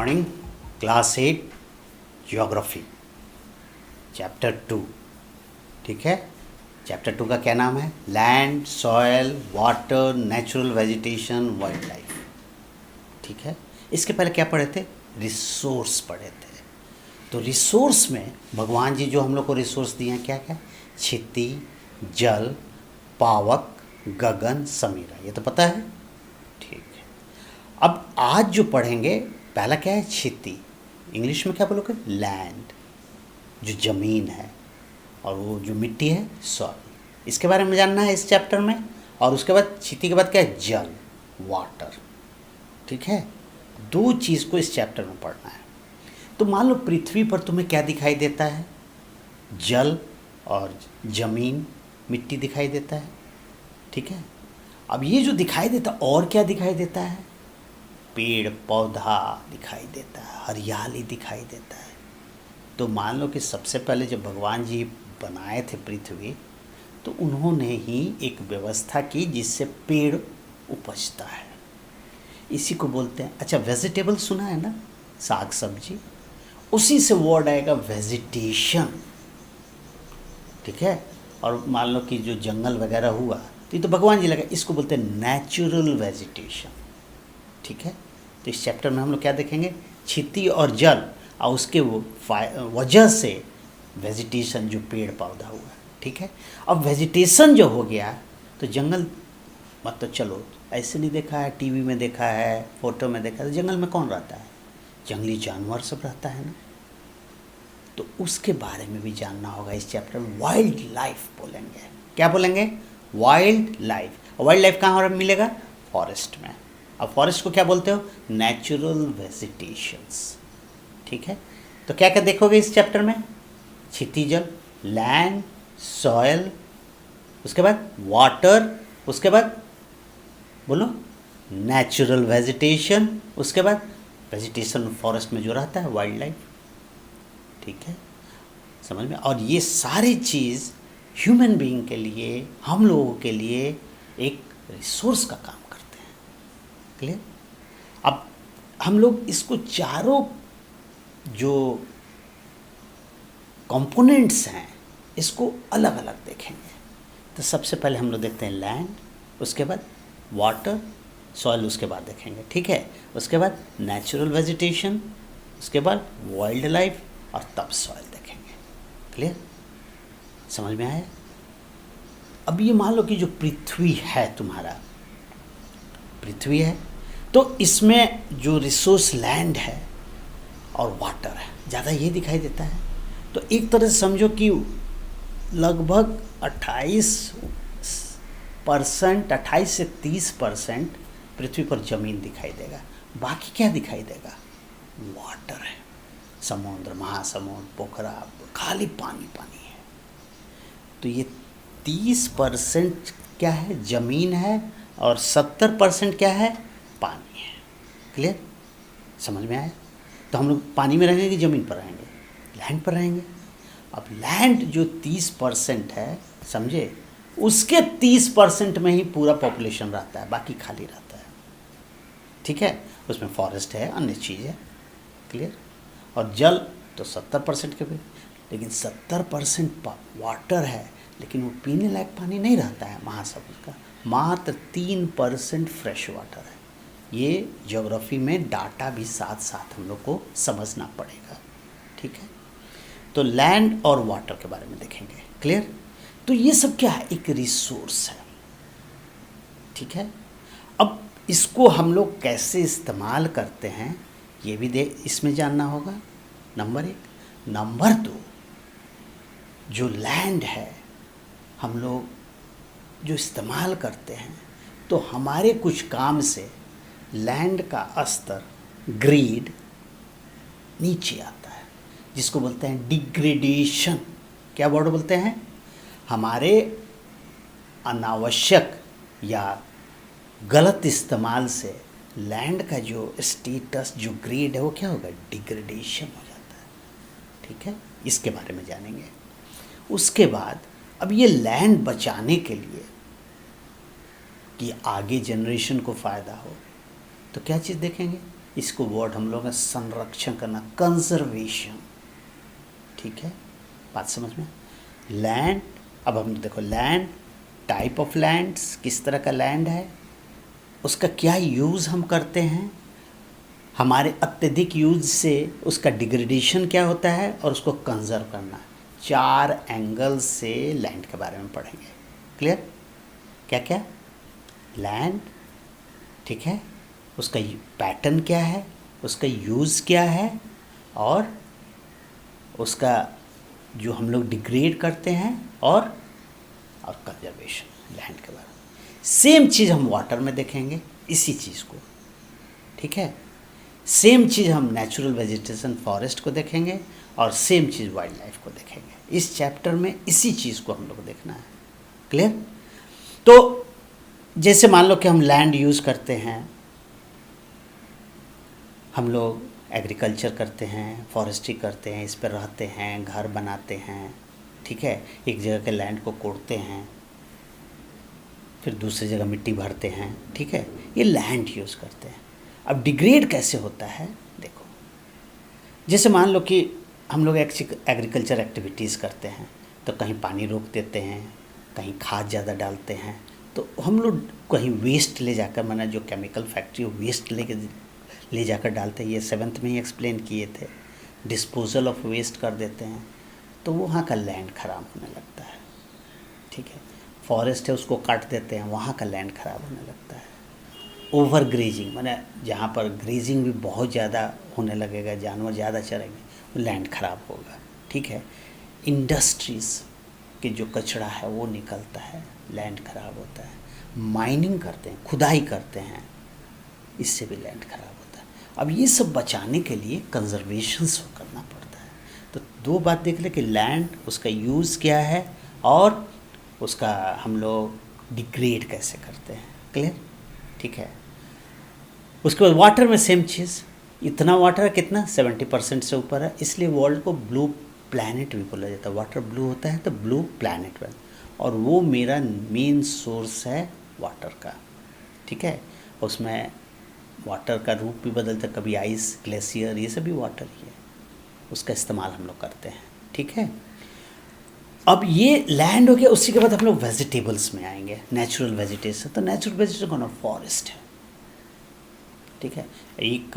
Morning. Class 8 geography chapter 2। ठीक है, chapter 2 का क्या नाम है? Land, soil, water, natural vegetation, wild life. ठीक है, इसके पहले क्या पढ़े थे? रिसोर्स पढ़े थे। तो रिसोर्स में भगवान जी जो हम लोग को रिसोर्स दिए हैं क्या क्या? क्षिति, जल, पावक, गगन, समीरा, ये तो पता है। ठीक है, अब आज जो पढ़ेंगे पहला क्या है? क्षिति। इंग्लिश में क्या बोलोगे? लैंड, जो ज़मीन है, और वो जो मिट्टी है सॉइल। इसके बारे में जानना है इस चैप्टर में। और उसके बाद क्षिति के बाद क्या है? जल, वाटर। ठीक है, दो चीज़ को इस चैप्टर में पढ़ना है। तो मान लो पृथ्वी पर तुम्हें क्या दिखाई देता है? जल और ज़मीन, मिट्टी दिखाई देता है। ठीक है, अब ये जो दिखाई देता और क्या दिखाई देता है? पेड़ पौधा दिखाई देता है, हरियाली दिखाई देता है। तो मान लो कि सबसे पहले जब भगवान जी बनाए थे पृथ्वी, तो उन्होंने ही एक व्यवस्था की जिससे पेड़ उपजता है। इसी को बोलते हैं, अच्छा वेजिटेबल सुना है ना, साग सब्जी, उसी से वर्ड आएगा वेजिटेशन। ठीक है, और मान लो कि जो जंगल वगैरह हुआ तो ये तो भगवान जी लगा, इसको बोलते हैं नेचुरल वेजिटेशन। ठीक है, तो इस चैप्टर में हम लोग क्या देखेंगे? क्षिति और जल, और उसके वजह से वेजिटेशन, जो पेड़ पौधा हुआ। ठीक है, अब वेजिटेशन जो हो गया तो जंगल, मतलब चलो ऐसे नहीं देखा है, टीवी में देखा है, फोटो में देखा है, तो जंगल में कौन रहता है? जंगली जानवर सब रहता है ना। तो उसके बारे में भी जानना होगा इस चैप्टर में। वाइल्ड लाइफ बोलेंगे। क्या बोलेंगे? Wild life. वाइल्ड लाइफ कहाँ मिलेगा? फॉरेस्ट में। अब फॉरेस्ट को क्या बोलते हो? Natural vegetations. ठीक है, तो क्या क्या देखोगे इस चैप्टर में? क्षिति जल, लैंड, सॉयल, उसके बाद वाटर, उसके बाद बोलो नेचुरल वेजिटेशन, उसके बाद वेजिटेशन फॉरेस्ट में जो रहता है वाइल्ड लाइफ। ठीक है, समझ में? और ये सारी चीज़ ह्यूमन बीइंग के लिए, हम लोगों के लिए एक रिसोर्स का काम करते हैं। क्लियर? अब हम लोग इसको चारों जो कंपोनेंट्स हैं इसको अलग अलग देखेंगे। तो सबसे पहले हम लोग देखते हैं लैंड, उसके बाद वाटर, सॉइल, उसके बाद देखेंगे। ठीक है, उसके बाद नेचुरल वेजिटेशन, उसके बाद वाइल्ड लाइफ, और तब सॉइल देखेंगे। क्लियर? समझ में आया? अब ये मान लो कि जो पृथ्वी है, तुम्हारा पृथ्वी है, तो इसमें जो रिसोर्स लैंड है और वाटर है, ज़्यादा ये दिखाई देता है। तो एक तरह से समझो कि लगभग 28% 28 से 30% पृथ्वी पर ज़मीन दिखाई देगा। बाकी क्या दिखाई देगा? वाटर है, समुद्र, महासमुद्र, पोखरा, खाली पानी पानी है। तो ये 30% क्या है? ज़मीन है, और 70% क्या है? पानी है। क्लियर? समझ में आया? तो हम लोग पानी में रहेंगे कि ज़मीन पर रहेंगे? लैंड पर रहेंगे। अब लैंड जो 30% है, समझे, उसके 30% में ही पूरा पॉपुलेशन रहता है, बाकी खाली रहता है। ठीक है, उसमें फॉरेस्ट है, अन्य चीज़ है। क्लियर? और जल तो 70% के भी, लेकिन 70% वाटर है, लेकिन वो पीने लायक पानी नहीं रहता है महासागर का। मात्र 3% फ्रेश वाटर है। ये ज्योग्राफी में डाटा भी साथ साथ हम लोग को समझना पड़ेगा। ठीक है, तो लैंड और वाटर के बारे में देखेंगे। क्लियर? तो ये सब क्या है? एक रिसोर्स है। ठीक है, अब इसको हम लोग कैसे इस्तेमाल करते हैं ये भी इसमें जानना होगा, नंबर 1। नंबर 2, जो लैंड है हम लोग जो इस्तेमाल करते हैं, तो हमारे कुछ काम से लैंड का स्तर, ग्रेड, नीचे आता है, जिसको बोलते हैं डिग्रेडेशन। क्या वर्ड बोलते हैं? हमारे अनावश्यक या गलत इस्तेमाल से लैंड का जो स्टेटस, जो ग्रेड है, वो क्या होगा? डिग्रेडेशन हो जाता है। ठीक है, इसके बारे में जानेंगे। उसके बाद अब ये लैंड बचाने के लिए कि आगे जनरेशन को फ़ायदा हो, तो क्या चीज़ देखेंगे? इसको वर्ड हम लोग संरक्षण करना, कंजर्वेशन। ठीक है, बात समझ में? लैंड, अब हम देखो लैंड, टाइप ऑफ लैंड्स, किस तरह का लैंड है, उसका क्या यूज़ हम करते हैं, हमारे अत्यधिक यूज से उसका डिग्रेडेशन क्या होता है, और उसको कंजर्व करना। 4 एंगल से लैंड के बारे में पढ़ेंगे। क्लियर? क्या क्या? लैंड, ठीक है, उसका पैटर्न क्या है, उसका यूज़ क्या है, और उसका जो हम लोग डिग्रेड करते हैं, और कंजर्वेशन लैंड के बारे में। सेम चीज़ हम वाटर में देखेंगे, इसी चीज़ को। ठीक है, सेम चीज़ हम नेचुरल वेजिटेशन फॉरेस्ट को देखेंगे, और सेम चीज़ वाइल्ड लाइफ को देखेंगे। इस चैप्टर में इसी चीज़ को हम लोग को देखना है। क्लियर? तो जैसे मान लो कि हम लैंड यूज़ करते हैं, हम लोग एग्रीकल्चर करते हैं, फॉरेस्ट्री करते हैं, इस पर रहते हैं, घर बनाते हैं। ठीक है, एक जगह के लैंड को कोड़ते हैं, फिर दूसरी जगह मिट्टी भरते हैं। ठीक है, ये लैंड यूज़ करते हैं। अब डिग्रेड कैसे होता है, देखो, जैसे मान लो कि हम लोग एग्रीकल्चर एक्टिविटीज़ करते हैं, तो कहीं पानी रोक देते हैं, कहीं खाद ज़्यादा डालते हैं, तो हम लोग कहीं वेस्ट ले जाकर, माना जो केमिकल फैक्ट्री वेस्ट ले जाकर डालते हैं, ये 7th में ही एक्सप्लेन किए थे। डिस्पोजल ऑफ वेस्ट कर देते हैं, तो वहाँ का लैंड ख़राब होने लगता है। ठीक है, फॉरेस्ट है उसको काट देते हैं, वहाँ का लैंड ख़राब होने लगता है। ओवर ग्रेजिंग, माने जहाँ पर ग्रेजिंग भी बहुत ज़्यादा होने लगेगा, जानवर ज़्यादा चरेंगे, वो लैंड ख़राब होगा। ठीक है, इंडस्ट्रीज़ के जो कचरा है वो निकलता है, लैंड ख़राब होता है। माइनिंग करते हैं, खुदाई करते हैं, इससे भी लैंड ख़राब होता है। अब ये सब बचाने के लिए कंजर्वेशन करना पड़ता है। तो 2 बात देख ले कि लैंड, उसका यूज़ क्या है, और उसका हम लोग डिग्रेड कैसे करते हैं। क्लियर? ठीक है, उसके बाद वाटर में सेम चीज़। इतना वाटर है, कितना? 70% से ऊपर है, इसलिए वर्ल्ड को ब्लू प्लैनेट भी बोला जाता है। वाटर ब्लू होता है तो ब्लू प्लैनेट बन, और वो मेरा मेन सोर्स है वाटर का। ठीक है, उसमें वाटर का रूप भी बदलता है, कभी आइस, ग्लेशियर, ये सब भी वाटर ही है, उसका इस्तेमाल हम लोग करते हैं। ठीक है, अब ये लैंड हो गया। उसी के बाद हम लोग वेजिटेबल्स में आएंगे, नेचुरल वेजिटेशन। तो नेचुरल वेजिटेशन कौन है? फॉरेस्ट है। ठीक है, एक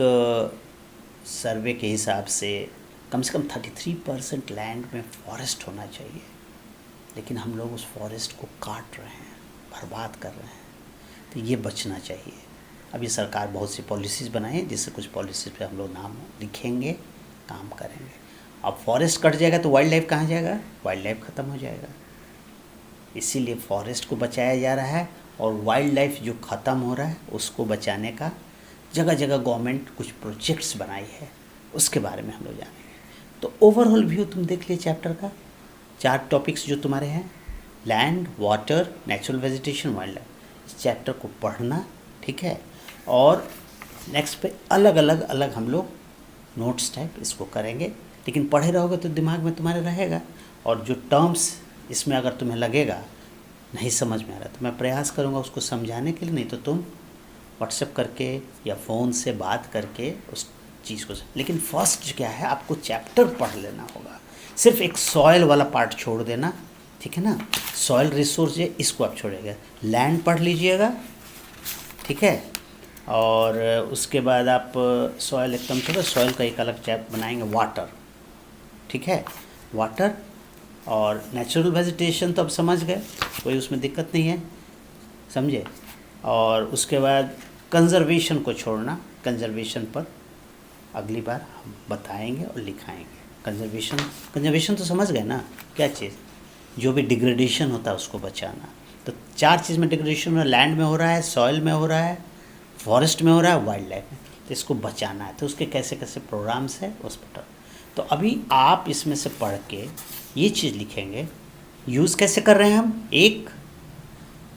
सर्वे के हिसाब से कम 33% लैंड में फॉरेस्ट होना चाहिए, लेकिन हम लोग उस फॉरेस्ट को काट रहे हैं, बर्बाद कर रहे हैं। तो ये बचना चाहिए। अब ये सरकार बहुत सी पॉलिसीज़ बनाई है, जिससे कुछ पॉलिसीज़ पे हम लोग नाम लिखेंगे, काम करेंगे। अब फॉरेस्ट कट जाएगा तो वाइल्ड लाइफ कहाँ जाएगा? वाइल्ड लाइफ ख़त्म हो जाएगा। इसीलिए फॉरेस्ट को बचाया जा रहा है, और वाइल्ड लाइफ जो ख़त्म हो रहा है उसको बचाने का जगह जगह गवर्नमेंट कुछ प्रोजेक्ट्स बनाई है, उसके बारे में हम लोग जानेंगे। तो ओवरऑल व्यू तुम देख लिए चैप्टर का। 4 टॉपिक्स जो तुम्हारे हैं, land, water, natural vegetation, wild life. इस चैप्टर को पढ़ना, ठीक है, और नेक्स्ट पे अलग अलग हम लोग नोट्स टाइप इसको करेंगे। लेकिन पढ़े रहोगे तो दिमाग में तुम्हारे रहेगा, और जो टर्म्स इसमें अगर तुम्हें लगेगा नहीं समझ में आ रहा, तो मैं प्रयास करूँगा उसको समझाने के लिए, नहीं तो तुम व्हाट्सएप करके या फ़ोन से बात करके उस चीज़ को। लेकिन फर्स्ट क्या है, आपको चैप्टर पढ़ लेना होगा। सिर्फ एक सॉयल वाला पार्ट छोड़ देना, ठीक है ना। सॉयल रिसोर्स है, इसको आप छोड़िएगा, लैंड पढ़ लीजिएगा, ठीक है। और उसके बाद आप सॉयल एकदम छोड़ो, सॉयल का एक अलग चैप्टर बनाएंगे, वाटर, ठीक है, वाटर। और नेचुरल वेजिटेशन तो अब समझ गए, कोई उसमें दिक्कत नहीं है, समझे। और उसके बाद कंजर्वेशन को छोड़ना, कंजर्वेशन पर अगली बार हम बताएंगे और लिखाएंगे। कंजर्वेशन तो समझ गए ना, क्या चीज़, जो भी डिग्रेडेशन होता है उसको बचाना। तो 4 चीज़ में डिग्रेडेशन हो रहा है, लैंड में हो रहा है, सॉइल में हो रहा है, फॉरेस्ट में हो रहा है, वाइल्ड लाइफ में। तो इसको बचाना है, तो उसके कैसे कैसे प्रोग्राम्स है उस पर। तो अभी आप इसमें से पढ़ के ये चीज़ लिखेंगे, यूज़ कैसे कर रहे हैं हम, एक,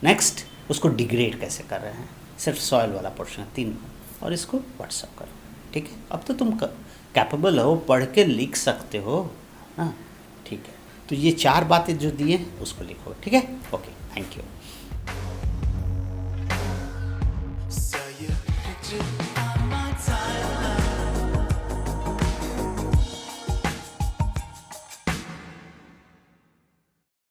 नेक्स्ट उसको डिग्रेड कैसे कर रहे हैं, सिर्फ सॉइल वाला पोर्शन है 3, और इसको व्हाट्सअप करो, ठीक है। अब तो तुम कैपेबल हो, पढ़ के लिख सकते हो ना, ठीक है। तो ये 4 बातें जो दिए उसको लिखो, ठीक है। Okay, thank you.